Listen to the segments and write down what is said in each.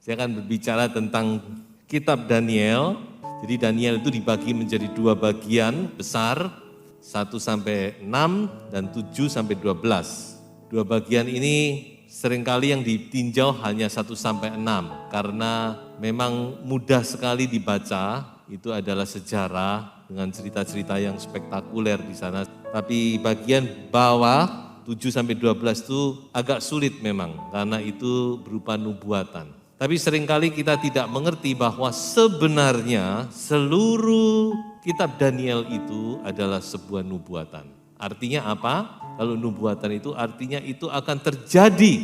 Saya akan berbicara tentang kitab Daniel. Jadi Daniel itu dibagi menjadi dua bagian besar, 1 sampai 6 dan 7 sampai 12. Dua bagian ini seringkali yang ditinjau hanya 1 sampai 6 karena memang mudah sekali dibaca. Itu adalah sejarah dengan cerita-cerita yang spektakuler di sana. Tapi bagian bawah 7 sampai 12 itu agak sulit memang karena itu berupa nubuatan. Tapi seringkali kita tidak mengerti bahwa sebenarnya seluruh kitab Daniel itu adalah sebuah nubuatan. Artinya apa? Kalau nubuatan itu artinya itu akan terjadi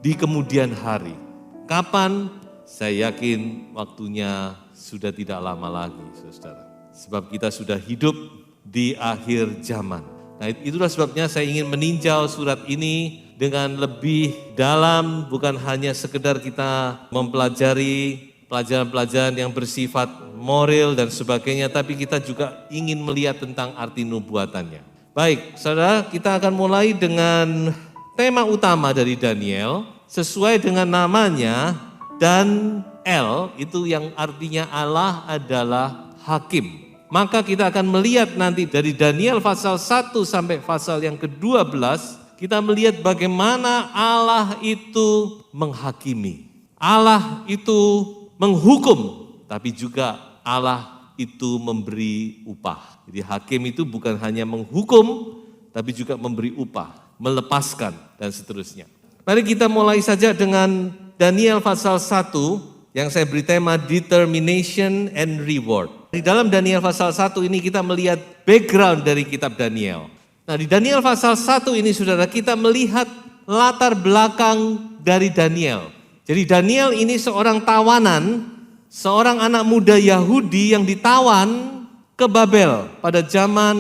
di kemudian hari. Kapan? Saya yakin waktunya sudah tidak lama lagi, saudara. Sebab kita sudah hidup di akhir zaman. Nah, itulah sebabnya saya ingin meninjau surat ini dengan lebih dalam, bukan hanya sekedar kita mempelajari pelajaran-pelajaran yang bersifat moral dan sebagainya, tapi kita juga ingin melihat tentang arti nubuatannya. Baik, saudara, kita akan mulai dengan tema utama dari Daniel, sesuai dengan namanya, dan El, itu yang artinya Allah adalah hakim. Maka kita akan melihat nanti dari Daniel pasal 1 sampai pasal yang ke-12, kita melihat bagaimana Allah itu menghakimi. Allah itu menghukum, tapi juga Allah itu memberi upah. Jadi hakim itu bukan hanya menghukum, tapi juga memberi upah, melepaskan, dan seterusnya. Mari kita mulai saja dengan Daniel pasal 1 yang saya beri tema Determination and Reward. Di dalam Daniel pasal 1 ini kita melihat background dari kitab Daniel. Nah, di Daniel pasal 1 ini saudara, kita melihat latar belakang dari Daniel. Jadi Daniel ini seorang tawanan, seorang anak muda Yahudi yang ditawan ke Babel pada zaman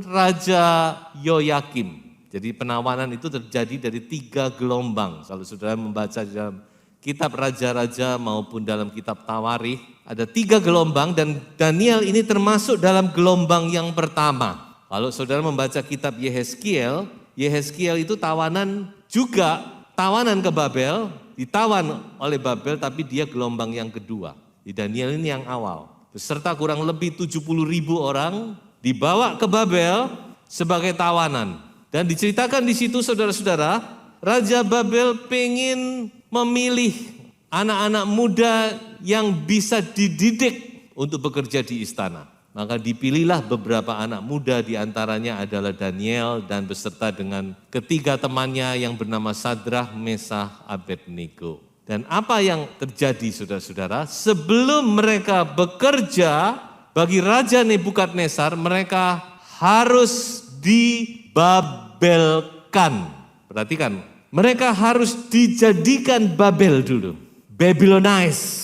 Raja Yoyakim. Jadi penawanan itu terjadi dari 3 gelombang. Kalau saudara membaca dalam kitab raja-raja maupun dalam kitab Tawarikh, ada 3 gelombang dan Daniel ini termasuk dalam gelombang yang pertama. Kalau saudara membaca kitab Yehezkiel, Yehezkiel itu tawanan juga, tawanan ke Babel, ditawan oleh Babel tapi dia gelombang yang kedua. Di Daniel ini yang awal, beserta kurang lebih 70.000 orang dibawa ke Babel sebagai tawanan. Dan diceritakan di situ saudara-saudara, Raja Babel pengen memilih anak-anak muda yang bisa dididik untuk bekerja di istana. Maka dipilihlah beberapa anak muda, diantaranya adalah Daniel dan beserta dengan ketiga temannya yang bernama Sadrah, Mesah, Abednego. Dan apa yang terjadi saudara-saudara? Sebelum mereka bekerja bagi Raja Nebukadnezar, mereka harus dibabelkan. Perhatikan, mereka harus dijadikan Babel dulu, Babylonize.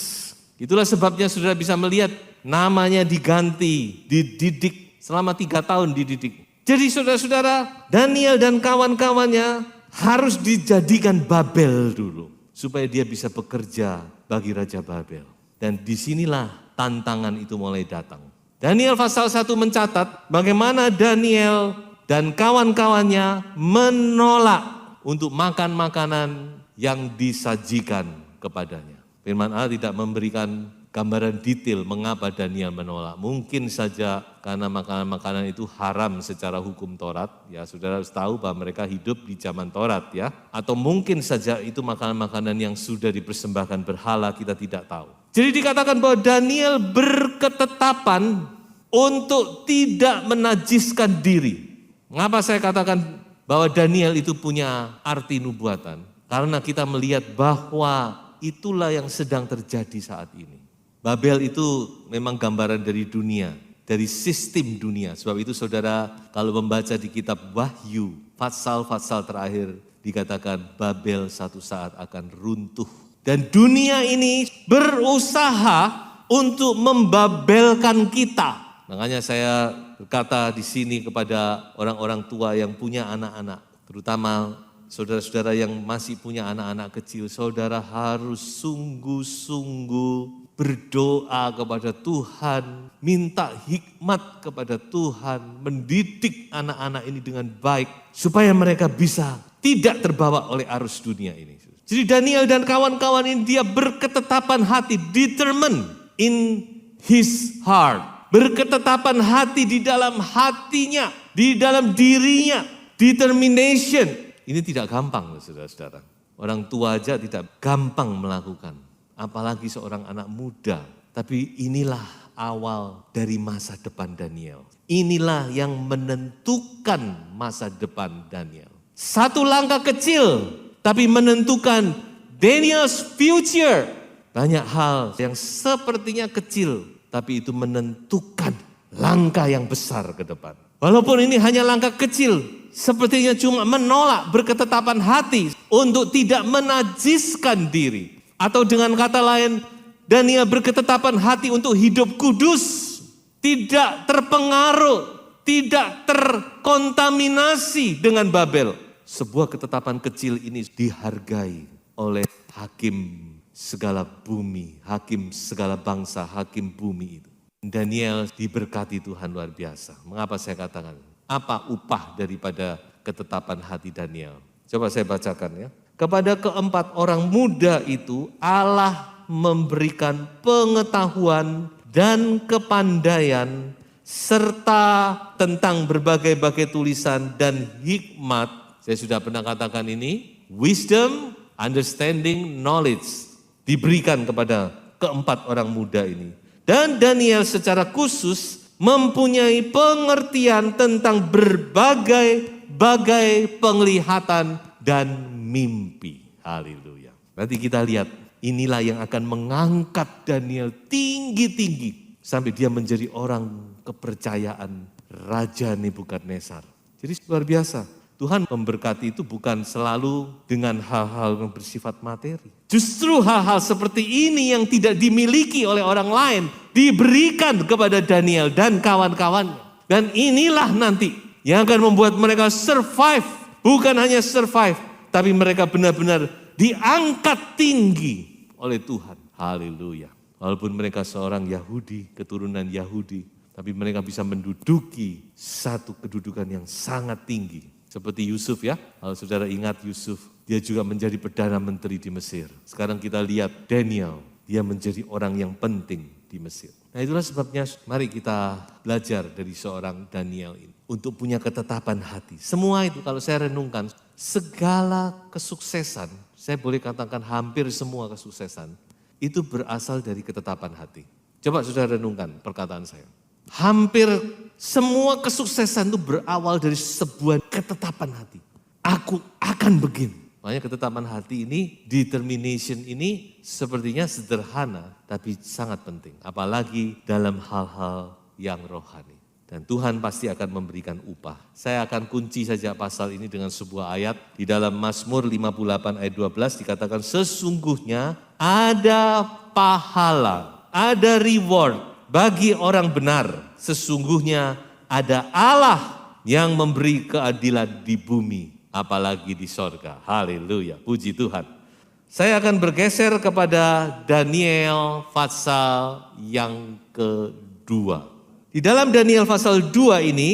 Itulah sebabnya saudara bisa melihat namanya diganti, dididik selama 3 tahun dididik. Jadi saudara-saudara, Daniel dan kawan-kawannya harus dijadikan Babel dulu supaya dia bisa bekerja bagi Raja Babel. Dan disinilah tantangan itu mulai datang. Daniel pasal 1 mencatat bagaimana Daniel dan kawan-kawannya menolak untuk makan makanan yang disajikan kepadanya. Firman Allah tidak memberikan gambaran detail mengapa Daniel menolak. Mungkin saja karena makanan-makanan itu haram secara hukum Taurat. Ya, saudara harus tahu bahwa mereka hidup di zaman Taurat ya. Atau mungkin saja itu makanan-makanan yang sudah dipersembahkan berhala, kita tidak tahu. Jadi dikatakan bahwa Daniel berketetapan untuk tidak menajiskan diri. Mengapa saya katakan bahwa Daniel itu punya arti nubuatan? Karena kita melihat bahwa itulah yang sedang terjadi saat ini. Babel itu memang gambaran dari dunia, dari sistem dunia. Sebab itu saudara kalau membaca di kitab Wahyu, pasal-pasal terakhir dikatakan Babel satu saat akan runtuh. Dan dunia ini berusaha untuk membabelkan kita. Makanya saya berkata di sini kepada orang-orang tua yang punya anak-anak, terutama saudara-saudara yang masih punya anak-anak kecil, saudara harus sungguh-sungguh berdoa kepada Tuhan, minta hikmat kepada Tuhan, mendidik anak-anak ini dengan baik, supaya mereka bisa tidak terbawa oleh arus dunia ini. Jadi Daniel dan kawan-kawan ini dia berketetapan hati, determined in his heart. Berketetapan hati di dalam hatinya, di dalam dirinya, determination. Ini tidak gampang, saudara-saudara. Orang tua aja tidak gampang melakukan, apalagi seorang anak muda. Tapi inilah awal dari masa depan Daniel. Inilah yang menentukan masa depan Daniel. Satu langkah kecil, tapi menentukan Daniel's future. Banyak hal yang sepertinya kecil, tapi itu menentukan langkah yang besar ke depan. Walaupun ini hanya langkah kecil, sepertinya cuma menolak berketetapan hati untuk tidak menajiskan diri. Atau dengan kata lain, Daniel berketetapan hati untuk hidup kudus, tidak terpengaruh, tidak terkontaminasi dengan Babel. Sebuah ketetapan kecil ini dihargai oleh hakim segala bumi, hakim segala bangsa, hakim bumi itu. Daniel diberkati Tuhan luar biasa. Mengapa saya katakan? Apa upah daripada ketetapan hati Daniel? Coba saya bacakan ya. Kepada keempat orang muda itu Allah memberikan pengetahuan dan kepandaian serta tentang berbagai-bagai tulisan dan hikmat. Saya sudah pernah katakan ini, wisdom, understanding, knowledge diberikan kepada keempat orang muda ini. Dan Daniel secara khusus mempunyai pengertian tentang berbagai-bagai penglihatan dan mimpi. Haleluya. Nanti kita lihat, inilah yang akan mengangkat Daniel tinggi-tinggi sampai dia menjadi orang kepercayaan Raja Nebukadnezar. Jadi luar biasa. Tuhan memberkati itu bukan selalu dengan hal-hal yang bersifat materi. Justru hal-hal seperti ini yang tidak dimiliki oleh orang lain diberikan kepada Daniel dan kawan-kawannya. Dan inilah nanti yang akan membuat mereka survive. Bukan hanya survive, tapi mereka benar-benar diangkat tinggi oleh Tuhan. Haleluya. Walaupun mereka seorang Yahudi, keturunan Yahudi, tapi mereka bisa menduduki satu kedudukan yang sangat tinggi. Seperti Yusuf ya, kalau saudara ingat Yusuf, dia juga menjadi Perdana Menteri di Mesir. Sekarang kita lihat Daniel, dia menjadi orang yang penting di Mesir. Nah itulah sebabnya mari kita belajar dari seorang Daniel ini. Untuk punya ketetapan hati. Semua itu kalau saya renungkan, segala kesuksesan, saya boleh katakan hampir semua kesuksesan, itu berasal dari ketetapan hati. Coba saudara renungkan perkataan saya. Hampir semua kesuksesan itu berawal dari sebuah ketetapan hati. Aku akan begini. Makanya ketetapan hati ini, determination ini sepertinya sederhana tapi sangat penting. Apalagi dalam hal-hal yang rohani. Dan Tuhan pasti akan memberikan upah. Saya akan kunci saja pasal ini dengan sebuah ayat. Di dalam Mazmur 58 ayat 12 dikatakan sesungguhnya ada pahala, ada reward bagi orang benar. Sesungguhnya ada Allah yang memberi keadilan di bumi, apalagi di sorga. Haleluya, puji Tuhan. Saya akan bergeser kepada Daniel pasal yang kedua. Di dalam Daniel pasal 2 ini,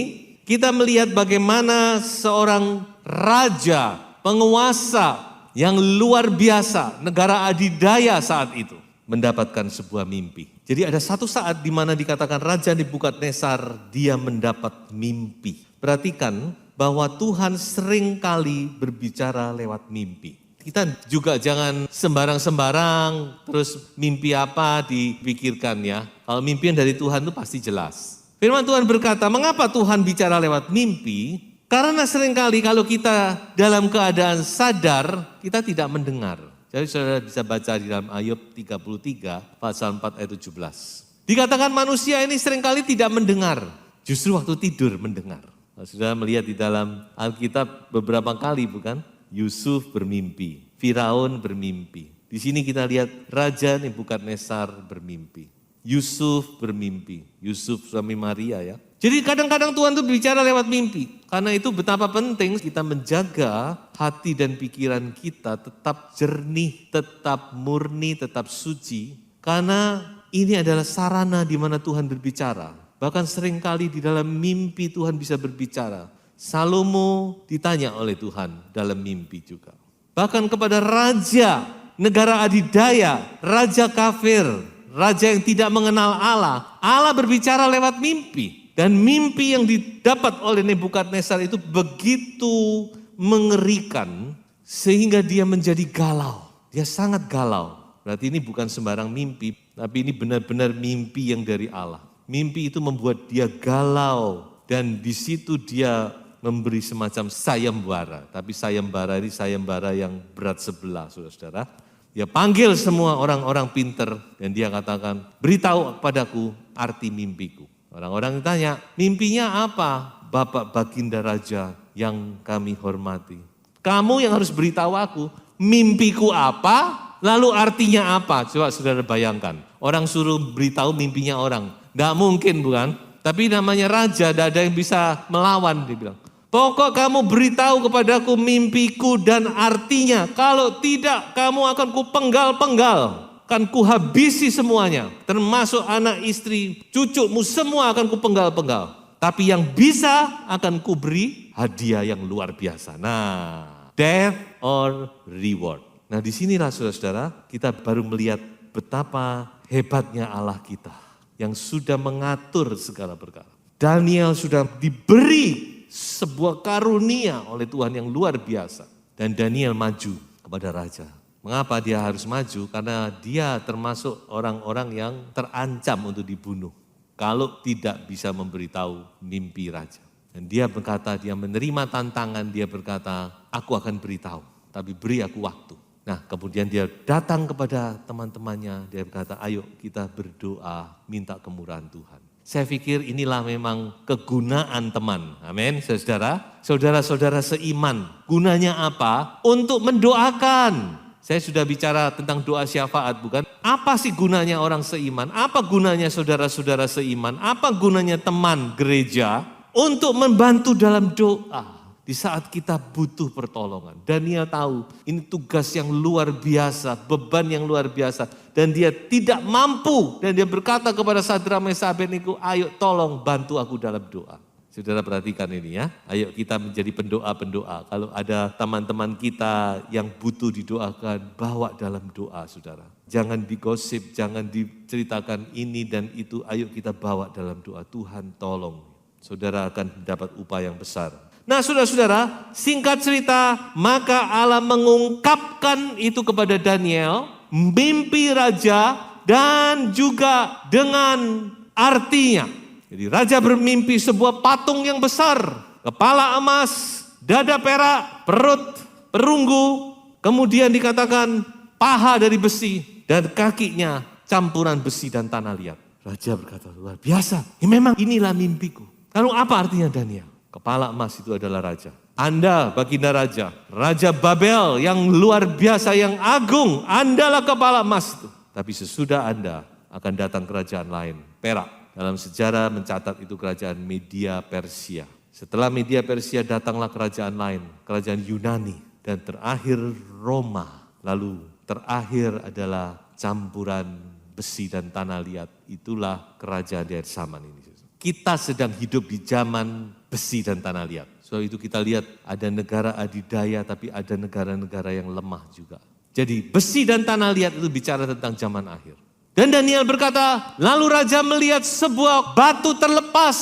kita melihat bagaimana seorang raja, penguasa yang luar biasa, negara adidaya saat itu, mendapatkan sebuah mimpi. Jadi ada satu saat di mana dikatakan Raja Nebukadnezar dia mendapat mimpi. Perhatikan bahwa Tuhan seringkali berbicara lewat mimpi. Kita juga jangan sembarang-sembarang terus mimpi apa dipikirkan ya. Kalau mimpi yang dari Tuhan itu pasti jelas. Firman Tuhan berkata, mengapa Tuhan bicara lewat mimpi? Karena seringkali kalau kita dalam keadaan sadar, kita tidak mendengar. Jadi saudara bisa baca di dalam Ayub 33 pasal 4 ayat 17. Dikatakan manusia ini seringkali tidak mendengar, justru waktu tidur mendengar. Saudara melihat di dalam Alkitab beberapa kali bukan? Yusuf bermimpi, Firaun bermimpi. Di sini kita lihat Raja Nebukadnezar bermimpi. Yusuf bermimpi. Yusuf suami Maria ya. Jadi kadang-kadang Tuhan itu bicara lewat mimpi. Karena itu betapa penting kita menjaga hati dan pikiran kita tetap jernih, tetap murni, tetap suci. Karena ini adalah sarana di mana Tuhan berbicara. Bahkan seringkali di dalam mimpi Tuhan bisa berbicara. Salomo ditanya oleh Tuhan dalam mimpi juga. Bahkan kepada raja negara adidaya, raja kafir, raja yang tidak mengenal Allah, Allah berbicara lewat mimpi. Dan mimpi yang didapat oleh Nebukadnezar itu begitu mengerikan sehingga dia menjadi galau. Dia sangat galau. Berarti ini bukan sembarang mimpi, tapi ini benar-benar mimpi yang dari Allah. Mimpi itu membuat dia galau dan di situ dia memberi semacam sayembara. Tapi sayembara ini sayembara yang berat sebelah, saudara-saudara. Dia panggil semua orang-orang pinter dan dia katakan, beritahu kepadaku arti mimpiku. Orang-orang tanya, mimpinya apa? Bapak Baginda Raja yang kami hormati. Kamu yang harus beritahu aku, mimpiku apa? Lalu artinya apa? Coba saudara bayangkan. Orang suruh beritahu mimpinya orang. Gak mungkin bukan? Tapi namanya raja, tidak ada yang bisa melawan. Dia bilang, pokok kamu beritahu kepadaku mimpiku dan artinya. Kalau tidak, kamu akan kupenggal-penggal. Akan kuhabisi semuanya, termasuk anak istri, cucumu semua akan kupenggal-penggal. Tapi yang bisa akan kuberi hadiah yang luar biasa. Nah, death or reward. Nah disinilah saudara-saudara kita baru melihat betapa hebatnya Allah kita yang sudah mengatur segala perkara. Daniel sudah diberi sebuah karunia oleh Tuhan yang luar biasa. Dan Daniel maju kepada raja. Mengapa dia harus maju? Karena dia termasuk orang-orang yang terancam untuk dibunuh. Kalau tidak bisa memberitahu mimpi raja. Dan dia berkata, dia menerima tantangan, dia berkata, aku akan beritahu, tapi beri aku waktu. Nah kemudian dia datang kepada teman-temannya, dia berkata, ayo kita berdoa, minta kemurahan Tuhan. Saya pikir inilah memang kegunaan teman, amin saudara. Saudara-saudara seiman, gunanya apa? Untuk mendoakan. Saya sudah bicara tentang doa syafaat bukan? Apa sih gunanya orang seiman? Apa gunanya saudara-saudara seiman? Apa gunanya teman gereja? Untuk membantu dalam doa. Di saat kita butuh pertolongan. Daniel tahu ini tugas yang luar biasa, beban yang luar biasa. Dan dia tidak mampu. Dan dia berkata kepada Sadrak Mesak Abednego, ayo tolong bantu aku dalam doa. Saudara perhatikan ini ya, ayo kita menjadi pendoa-pendoa. Kalau ada teman-teman kita yang butuh didoakan, bawa dalam doa saudara. Jangan digosip, jangan diceritakan ini dan itu, ayo kita bawa dalam doa. Tuhan tolong, saudara akan mendapat upaya yang besar. Nah saudara-saudara, singkat cerita, maka Allah mengungkapkan itu kepada Daniel, mimpi raja dan juga dengan artinya. Jadi raja bermimpi sebuah patung yang besar, kepala emas, dada perak, perut perunggu, kemudian dikatakan paha dari besi dan kakinya campuran besi dan tanah liat. Raja berkata, luar biasa, memang inilah mimpiku. Lalu apa artinya Daniel? Kepala emas itu adalah raja. Anda baginda raja, Raja Babel yang luar biasa, yang agung, Andalah kepala emas itu. Tapi sesudah Anda akan datang kerajaan lain, perak. Dalam sejarah mencatat itu kerajaan Media Persia. Setelah Media Persia datanglah kerajaan lain, kerajaan Yunani. Dan terakhir Roma. Lalu terakhir adalah campuran besi dan tanah liat. Itulah kerajaan di akhir zaman ini. Kita sedang hidup di zaman besi dan tanah liat. So itu kita lihat ada negara adidaya tapi ada negara-negara yang lemah juga. Jadi besi dan tanah liat itu bicara tentang zaman akhir. Dan Daniel berkata, lalu raja melihat sebuah batu terlepas.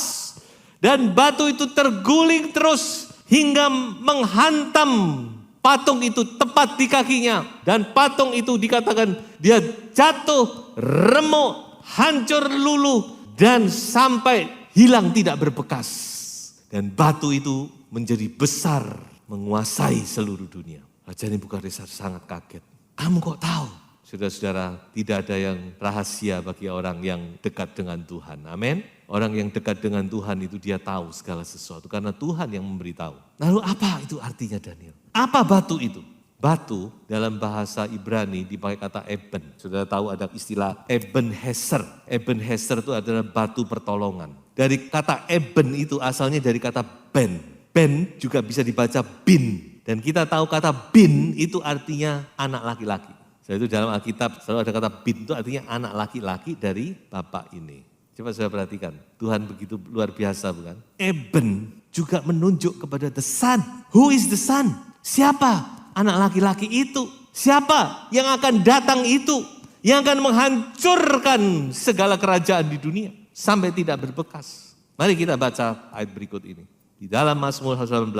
Dan batu itu terguling terus hingga menghantam patung itu tepat di kakinya. Dan patung itu dikatakan dia jatuh, remuk, hancur luluh. Dan sampai hilang tidak berbekas. Dan batu itu menjadi besar, menguasai seluruh dunia. Raja Nebukadnezar sangat kaget. Kamu kok tahu? Saudara-saudara, tidak ada yang rahasia bagi orang yang dekat dengan Tuhan. Amin. Orang yang dekat dengan Tuhan itu dia tahu segala sesuatu karena Tuhan yang memberitahu. Lalu apa itu artinya Daniel? Apa batu itu? Batu dalam bahasa Ibrani dipakai kata eben. Saudara tahu ada istilah Ebenezer. Ebenezer itu adalah batu pertolongan. Dari kata eben itu asalnya dari kata ben. Ben juga bisa dibaca bin. Dan kita tahu kata bin itu artinya anak laki-laki. Jadi itu dalam Alkitab selalu ada kata bin itu artinya anak laki-laki dari Bapak ini. Coba saya perhatikan, Tuhan begitu luar biasa bukan? Eben juga menunjuk kepada the son. Who is the son? Siapa? Anak laki-laki itu. Siapa yang akan datang itu? Yang akan menghancurkan segala kerajaan di dunia. Sampai tidak berbekas. Mari kita baca ayat berikut ini. Di dalam Mazmur 19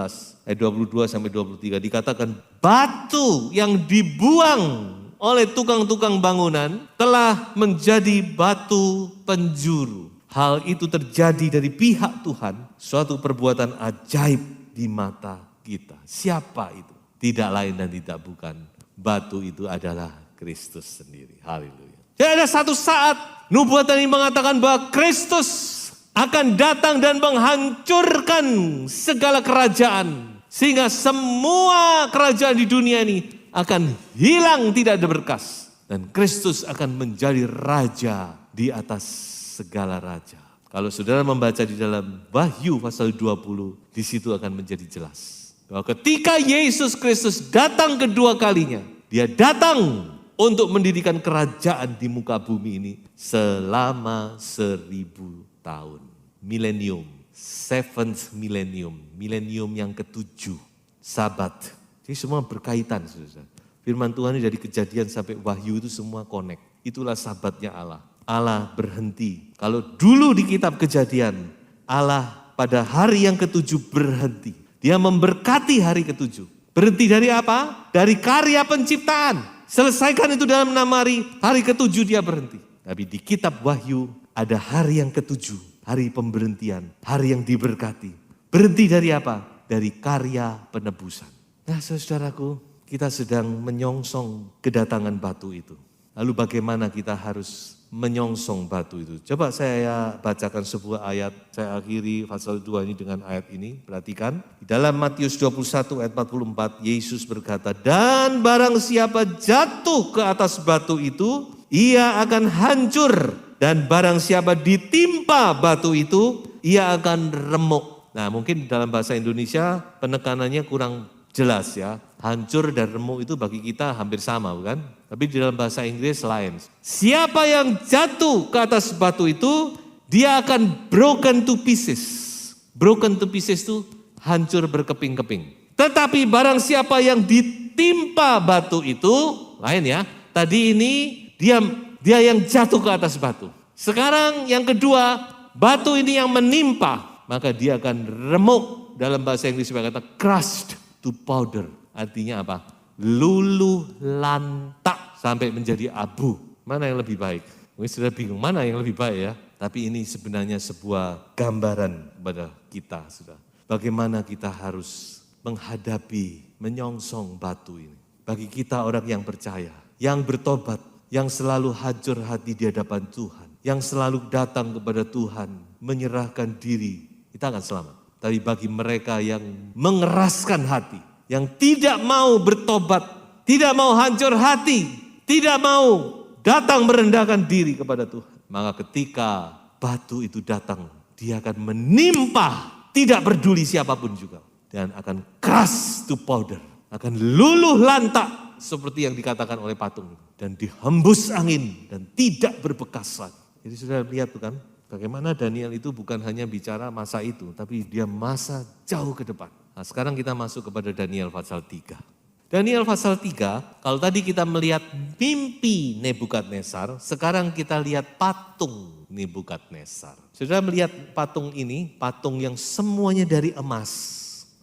ayat 22 sampai 23 dikatakan batu yang dibuang oleh tukang-tukang bangunan telah menjadi batu penjuru. Hal itu terjadi dari pihak Tuhan, suatu perbuatan ajaib di mata kita. Siapa itu? Tidak lain dan tidak bukan. Batu itu adalah Kristus sendiri. Haleluya. Jadi ada satu saat nubuatan ini mengatakan bahwa Kristus akan datang dan menghancurkan segala kerajaan. Sehingga semua kerajaan di dunia ini akan hilang tidak ada berkas. Dan Kristus akan menjadi raja di atas segala raja. Kalau saudara membaca di dalam Wahyu pasal 20, di situ akan menjadi jelas. Bahwa ketika Yesus Kristus datang kedua kalinya, dia datang untuk mendirikan kerajaan di muka bumi ini selama 1000 tahun. Milenium, seventh millennium, milenium yang ke-7, Sabat. Jadi semua berkaitan, saudara. Firman Tuhan ini dari Kejadian sampai Wahyu itu semua connect. Itulah sabatnya Allah. Allah berhenti. Kalau dulu di kitab Kejadian, Allah pada hari yang ke-7 berhenti. Dia memberkati hari ke-7. Berhenti dari apa? Dari karya penciptaan. Selesaikan itu dalam 6 hari, hari ke-7 dia berhenti. Tapi di kitab Wahyu ada hari yang ke-7, hari pemberhentian, hari yang diberkati. Berhenti dari apa? Dari karya penebusan. Nah saudaraku, kita sedang menyongsong kedatangan batu itu. Lalu bagaimana kita harus menyongsong batu itu? Coba saya bacakan sebuah ayat, saya akhiri pasal 2 ini dengan ayat ini, perhatikan. Di dalam Matius 21 ayat 44, Yesus berkata, dan barang siapa jatuh ke atas batu itu, ia akan hancur. Dan barang siapa ditimpa batu itu, ia akan remuk. Nah mungkin dalam bahasa Indonesia penekanannya kurang jelas ya. Hancur dan remuk itu bagi kita hampir sama bukan? Tapi di dalam bahasa Inggris lain. Siapa yang jatuh ke atas batu itu, dia akan broken to pieces. Broken to pieces itu hancur berkeping-keping. Tetapi barang siapa yang ditimpa batu itu, lain ya. Tadi ini dia yang jatuh ke atas batu. Sekarang yang kedua, batu ini yang menimpa, maka dia akan remuk. Dalam bahasa Inggris berkata crushed to powder. Artinya apa? Luluh lantak sampai menjadi abu. Mana yang lebih baik? Mungkin sudah bingung mana yang lebih baik ya. Tapi ini sebenarnya sebuah gambaran kepada kita sudah. Bagaimana kita harus menghadapi, menyongsong batu ini. Bagi kita orang yang percaya, yang bertobat, yang selalu hancur hati di hadapan Tuhan. Yang selalu datang kepada Tuhan, menyerahkan diri, kita akan selamat. Tapi bagi mereka yang mengeraskan hati, yang tidak mau bertobat, tidak mau hancur hati, tidak mau datang merendahkan diri kepada Tuhan. Maka ketika batu itu datang, dia akan menimpa, tidak peduli siapapun juga. Dan akan crush to powder, akan luluh lantak seperti yang dikatakan oleh patung. Dan dihembus angin dan tidak berbekas lagi. Jadi sudah lihat tuh kan, bagaimana Daniel itu bukan hanya bicara masa itu, tapi dia masa jauh ke depan. Nah sekarang kita masuk kepada Daniel pasal 3. Daniel pasal 3, kalau tadi kita melihat mimpi Nebukadnezar, sekarang kita lihat patung Nebukadnezar. Saudara melihat patung ini, patung yang semuanya dari emas.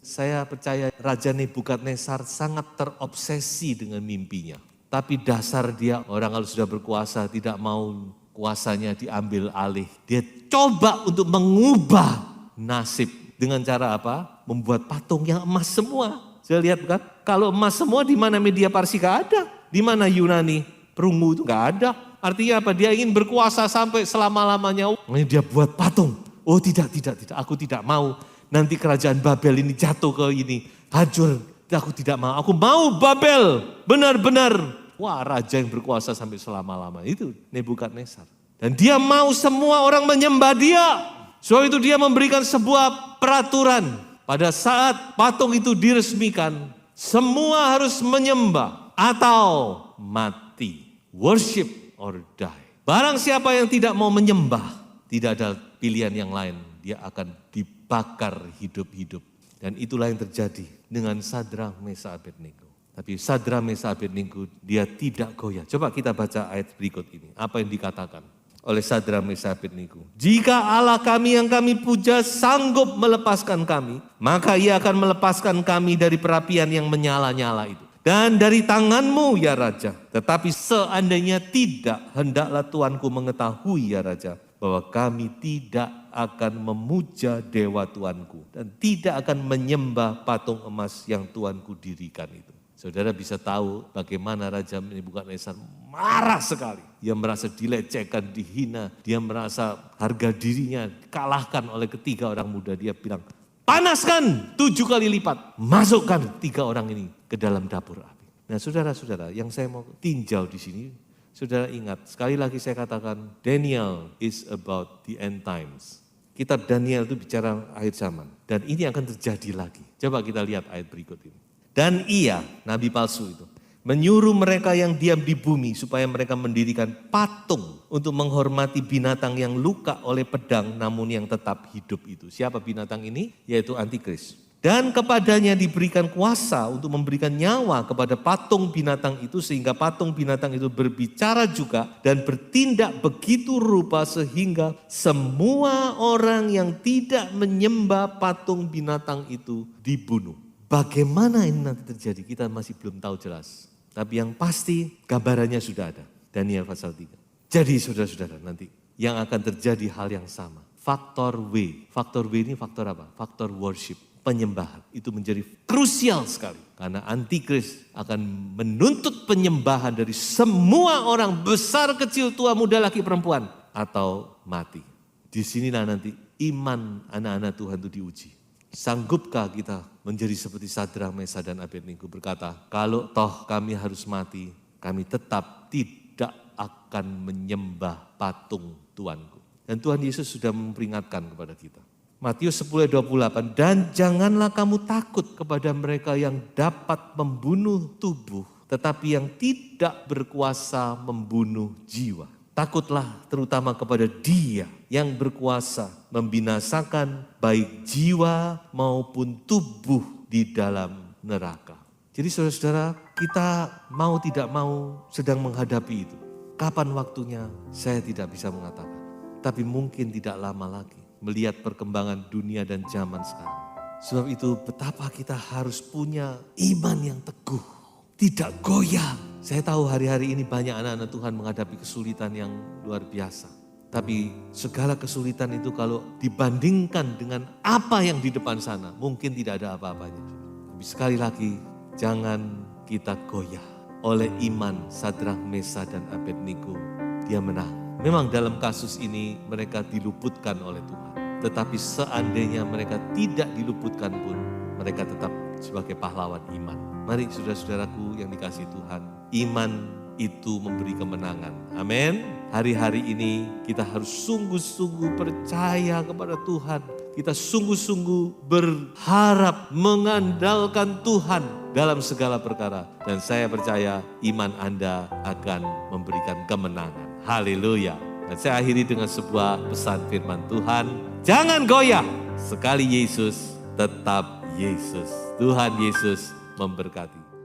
Saya percaya Raja Nebukadnezar sangat terobsesi dengan mimpinya. Tapi dasar dia orang kalau sudah berkuasa tidak mau kuasanya diambil alih. Dia coba untuk mengubah nasib. Dengan cara apa? Membuat patung yang emas semua. Saya lihat kan, kalau emas semua di mana media Parsika ada. Di mana Yunani perunggu itu gak ada. Artinya apa? Dia ingin berkuasa sampai selama-lamanya. Dia buat patung. Oh tidak, aku tidak mau. Nanti kerajaan Babel ini jatuh ke ini. Hancur. Aku tidak mau, aku mau Babel, benar-benar. Wah, raja yang berkuasa sampai selama-lama, itu Nebukadnezar. Dan dia mau semua orang menyembah dia. Sebab itu dia memberikan sebuah peraturan. Pada saat patung itu diresmikan, semua harus menyembah atau mati. Worship or die. Barang siapa yang tidak mau menyembah, tidak ada pilihan yang lain. Dia akan dibakar hidup-hidup. Dan itulah yang terjadi dengan Sadrak, Mesakh, Abednego. Tapi Sadrak, Mesakh, Abednego dia tidak goyah. Coba kita baca ayat berikut ini. Apa yang dikatakan oleh Sadrak, Mesakh, Abednego. Jika Allah kami yang kami puja sanggup melepaskan kami, maka ia akan melepaskan kami dari perapian yang menyala-nyala itu. Dan dari tanganmu ya Raja. Tetapi seandainya tidak, hendaklah Tuanku mengetahui ya Raja, bahwa kami tidak akan memuja dewa Tuanku dan tidak akan menyembah patung emas yang Tuanku dirikan itu. Saudara bisa tahu bagaimana Raja Nebukadnezar marah sekali. Dia merasa dilecehkan, dihina, dia merasa harga dirinya kalahkan oleh ketiga orang muda. Dia bilang, panaskan 7 kali lipat, masukkan 3 orang ini ke dalam dapur api. Nah saudara-saudara, yang saya mau tinjau di sini, saudara ingat, sekali lagi saya katakan, Daniel is about the end times. Kitab Daniel itu bicara akhir zaman. Dan ini akan terjadi lagi. Coba kita lihat ayat berikut ini. Dan ia, nabi palsu itu, menyuruh mereka yang diam di bumi supaya mereka mendirikan patung untuk menghormati binatang yang luka oleh pedang namun yang tetap hidup itu. Siapa binatang ini? Yaitu Antikris. Dan kepadanya diberikan kuasa untuk memberikan nyawa kepada patung binatang itu sehingga patung binatang itu berbicara juga dan bertindak begitu rupa sehingga semua orang yang tidak menyembah patung binatang itu dibunuh. Bagaimana ini nanti terjadi kita masih belum tahu jelas. Tapi yang pasti gambarannya sudah ada. Daniel pasal 3. Jadi saudara-saudara nanti yang akan terjadi hal yang sama. Faktor W. Faktor W ini faktor apa? Faktor worship. Penyembahan itu menjadi krusial sekali karena antikris akan menuntut penyembahan dari semua orang besar kecil tua muda laki perempuan atau mati. Di sinilah nanti iman anak-anak Tuhan itu diuji. Sanggupkah kita menjadi seperti Sadrak, Mesakh dan Abednego berkata, kalau toh kami harus mati, kami tetap tidak akan menyembah patung Tuanku. Dan Tuhan Yesus sudah memperingatkan kepada kita. Matius 10:28, dan janganlah kamu takut kepada mereka yang dapat membunuh tubuh, tetapi yang tidak berkuasa membunuh jiwa. Takutlah terutama kepada Dia yang berkuasa membinasakan baik jiwa maupun tubuh di dalam neraka. Jadi saudara-saudara, kita mau tidak mau sedang menghadapi itu. Kapan waktunya saya tidak bisa mengatakan, tapi mungkin tidak lama lagi. Melihat perkembangan dunia dan zaman sekarang. Sebab itu betapa kita harus punya iman yang teguh. Tidak goyah. Saya tahu hari-hari ini banyak anak-anak Tuhan menghadapi kesulitan yang luar biasa. Tapi segala kesulitan itu kalau dibandingkan dengan apa yang di depan sana, mungkin tidak ada apa-apanya. Tapi sekali lagi, jangan kita goyah oleh iman Sadrak, Mesakh dan Abednego. Dia menang. Memang dalam kasus ini mereka diluputkan oleh Tuhan. Tetapi seandainya mereka tidak diluputkan pun, mereka tetap sebagai pahlawan iman. Mari saudara-saudaraku yang dikasihi Tuhan, iman itu memberi kemenangan. Amin. Hari-hari ini kita harus sungguh-sungguh percaya kepada Tuhan. Kita sungguh-sungguh berharap mengandalkan Tuhan dalam segala perkara. Dan saya percaya iman Anda akan memberikan kemenangan. Haleluya. Dan saya akhiri dengan sebuah pesan firman Tuhan. Jangan goyah. Sekali Yesus, tetap Yesus. Tuhan Yesus memberkati.